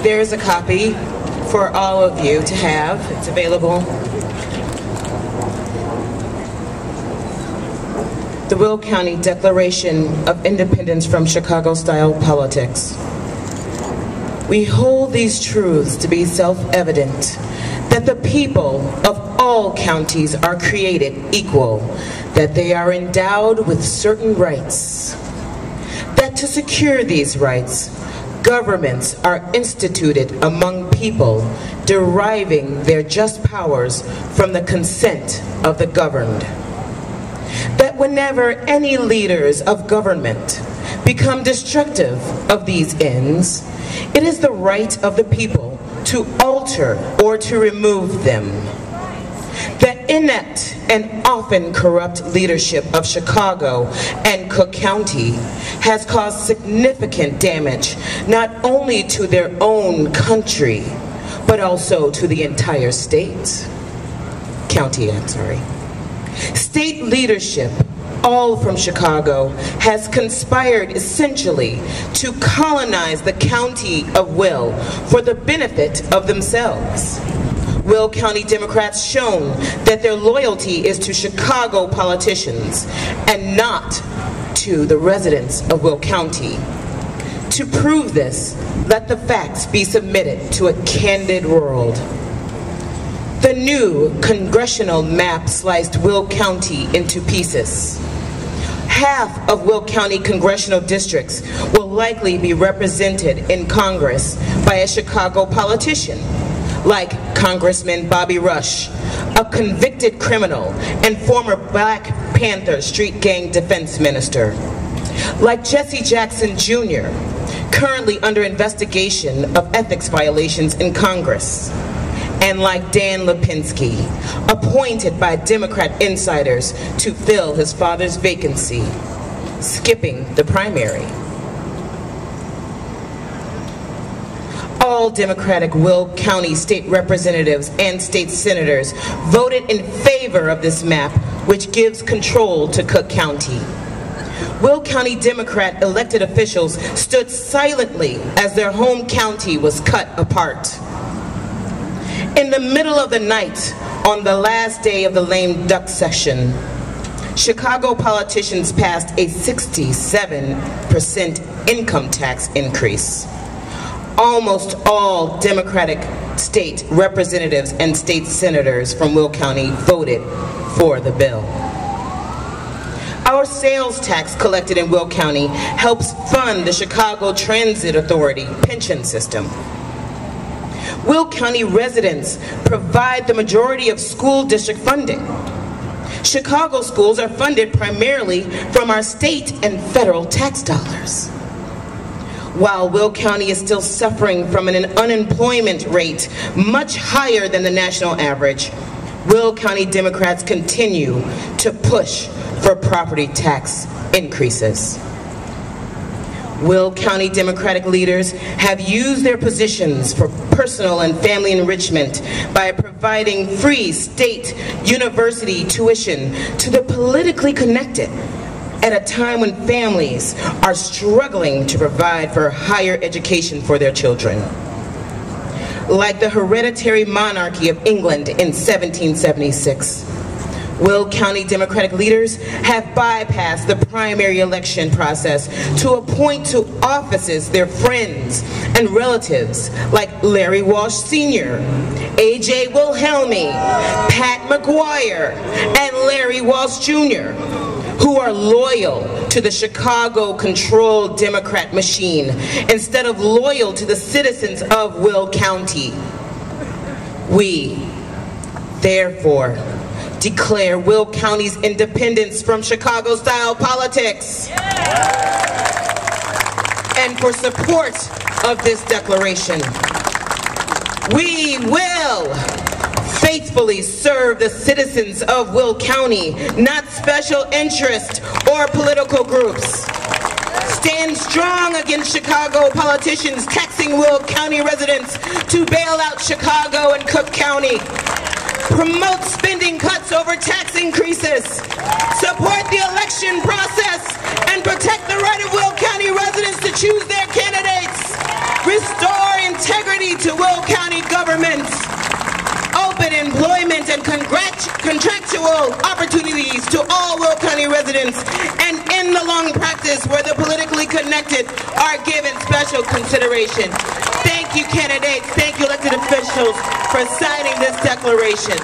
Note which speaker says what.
Speaker 1: There is a copy for all of you to have. It's available. The Will County Declaration of Independence from Chicago-Style Politics. We hold these truths to be self-evident, that the people of all counties are created equal, that they are endowed with certain rights, that to secure these rights, governments are instituted among people, deriving their just powers from the consent of the governed. That whenever any leaders of government become destructive of these ends, it is the right of the people to alter or to remove them. That inept and often corrupt leadership of Chicago and Cook County has caused significant damage not only to their own country, but also to the entire state. State leadership, all from Chicago, has conspired essentially to colonize the county of Will for the benefit of themselves. Will County Democrats shown that their loyalty is to Chicago politicians and not to the residents of Will County. To prove this, let the facts be submitted to a candid world. The new congressional map sliced Will County into pieces. Half of Will County congressional districts will likely be represented in Congress by a Chicago politician, like Congressman Bobby Rush, a convicted criminal and former Black Panther street gang defense minister, like Jesse Jackson Jr., currently under investigation of ethics violations in Congress, and like Dan Lipinski, appointed by Democrat insiders to fill his father's vacancy, skipping the primary. All Democratic Will County state representatives and state senators voted in favor of this map, which gives control to Cook County. Will County Democrat elected officials stood silently as their home county was cut apart. In the middle of the night, on the last day of the lame duck session, Chicago politicians passed a 67% income tax increase. Almost all Democratic state representatives and state senators from Will County voted for the bill. Our sales tax collected in Will County helps fund the Chicago Transit Authority pension system. Will County residents provide the majority of school district funding. Chicago schools are funded primarily from our state and federal tax dollars. While Will County is still suffering from an unemployment rate much higher than the national average, Will County Democrats continue to push for property tax increases. Will County Democratic leaders have used their positions for personal and family enrichment by providing free state university tuition to the politically connected at a time when families are struggling to provide for higher education for their children. Like the hereditary monarchy of England in 1776, Will County Democratic leaders have bypassed the primary election process to appoint to offices their friends and relatives like Larry Walsh Sr., A.J. Wilhelmi, Pat McGuire, and Larry Walsh Jr., who are loyal to the Chicago-controlled Democrat machine instead of loyal to the citizens of Will County. We, therefore, declare Will County's independence from Chicago-style politics. And for support of this declaration, we will faithfully serve the citizens of Will County, not special interest or political groups. Stand strong against Chicago politicians taxing Will County residents to bail out Chicago and Cook County. Promote spending cuts over tax increases. Support the election process and protect the choose their candidates. Restore integrity to Will County government. Open employment and contractual opportunities to all Will County residents, and end the long practice where the politically connected are given special consideration. Thank you, candidates. Thank you, elected officials, for signing this declaration.